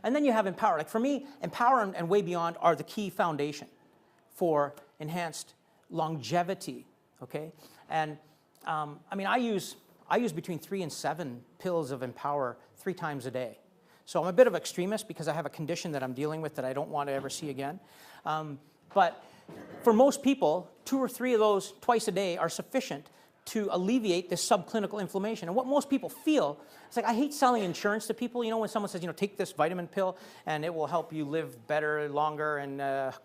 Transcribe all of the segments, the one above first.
And then you have Empower. Like for me, Empower and Way Beyond are the key foundation for enhanced longevity, okay? And I mean, I use between 3 and 7 pills of Empower 3 times a day. So I'm a bit of an extremist because I have a condition that I'm dealing with that I don't want to ever see again. But for most people, 2 or 3 of those twice a day are sufficient to alleviate this subclinical inflammation. And what most people feel, it's like I hate selling insurance to people. You know, when someone says, you know, take this vitamin pill and it will help you live better, longer, and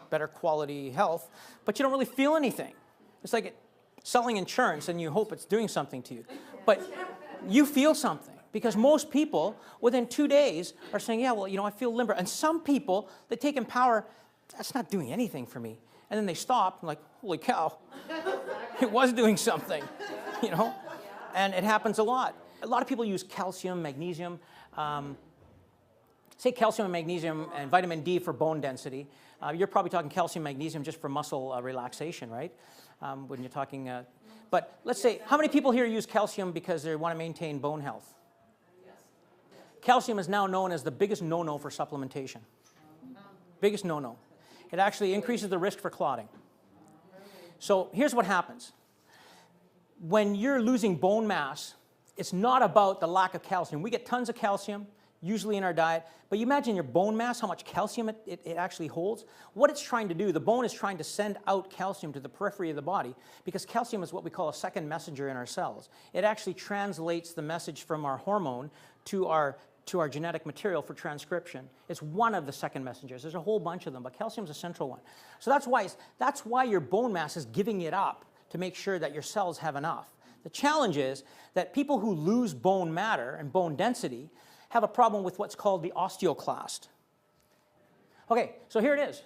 better quality health, but you don't really feel anything. It's like selling insurance and you hope it's doing something to you. But you feel something. Because most people, within 2 days, are saying, yeah, well, you know, I feel limber. And some people, they take Empower, that's not doing anything for me. And then they stop, and like, holy cow, it was doing something, you know? And it happens a lot. A lot of people use calcium, magnesium, say calcium and magnesium and vitamin D for bone density. You're probably talking calcium, magnesium just for muscle relaxation, right? When you're talking, but let's say, how many people here use calcium because they want to maintain bone health? Calcium is now known as the biggest no-no for supplementation. Biggest no-no. It actually increases the risk for clotting. So here's what happens. When you're losing bone mass, it's not about the lack of calcium. We get tons of calcium, usually in our diet, but you imagine your bone mass, how much calcium it actually holds. What it's trying to do, the bone is trying to send out calcium to the periphery of the body because calcium is what we call a second messenger in our cells. It actually translates the message from our hormone to our genetic material for transcription. It's one of the second messengers. There's a whole bunch of them, but calcium's a central one. So that's why your bone mass is giving it up to make sure that your cells have enough. The challenge is that people who lose bone matter and bone density have a problem with what's called the osteoclast. Okay, so here it is.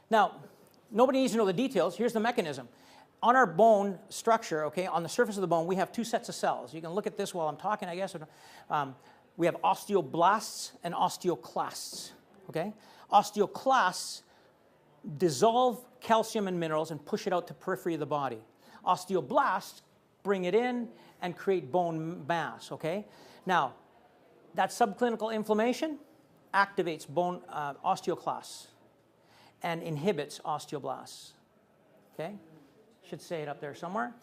Now, nobody needs to know the details. Here's the mechanism. On our bone structure, okay, on the surface of the bone, we have 2 sets of cells. You can look at this while I'm talking, I guess. We have osteoblasts and osteoclasts, okay? Osteoclasts dissolve calcium and minerals and push it out to periphery of the body. Osteoblasts bring it in and create bone mass, okay? Now, that subclinical inflammation activates bone osteoclasts and inhibits osteoblasts, okay? Should say it up there somewhere.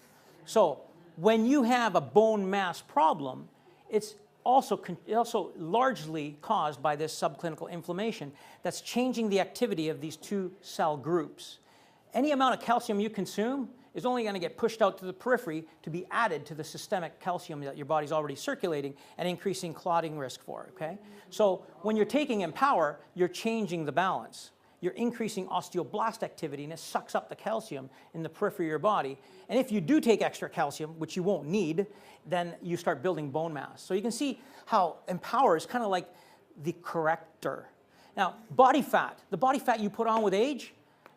So when you have a bone mass problem, it's also largely caused by this subclinical inflammation that's changing the activity of these 2 cell groups. Any amount of calcium you consume is only going to get pushed out to the periphery to be added to the systemic calcium that your body's already circulating and increasing clotting risk for, okay? So when you're taking Empower, you're changing the balance. You're increasing osteoblast activity, and it sucks up the calcium in the periphery of your body. And if you do take extra calcium, which you won't need, then you start building bone mass. So you can see how Empower is kind of like the corrector. Now, body fat, the body fat you put on with age,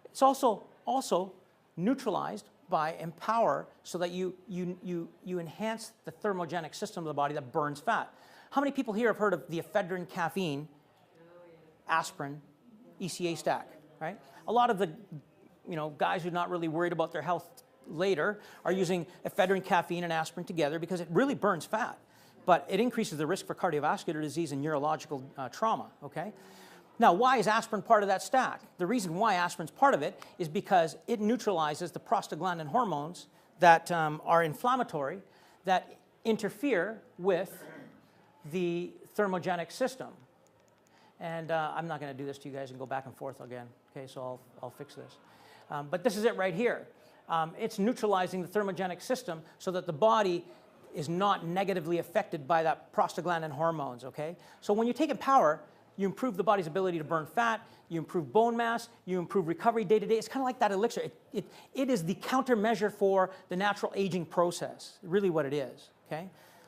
it's also neutralized by Empower so that you enhance the thermogenic system of the body that burns fat. How many people here have heard of the ephedrine, caffeine, aspirin, ECA stack, right? A lot of the guys who are not really worried about their health later are using ephedrine, caffeine, and aspirin together because it really burns fat, but it increases the risk for cardiovascular disease and neurological trauma, okay? Now, why is aspirin part of that stack? The reason why aspirin's part of it is because it neutralizes the prostaglandin hormones that are inflammatory, that interfere with the thermogenic system. And I'm not going to do this to you guys and go back and forth again. Okay, so I'll fix this. But this is it right here. It's neutralizing the thermogenic system so that the body is not negatively affected by that prostaglandin hormones, okay? So when you take Empower, you improve the body's ability to burn fat, you improve bone mass, you improve recovery day to day. It's kind of like that elixir. It is the countermeasure for the natural aging process, really what it is, okay?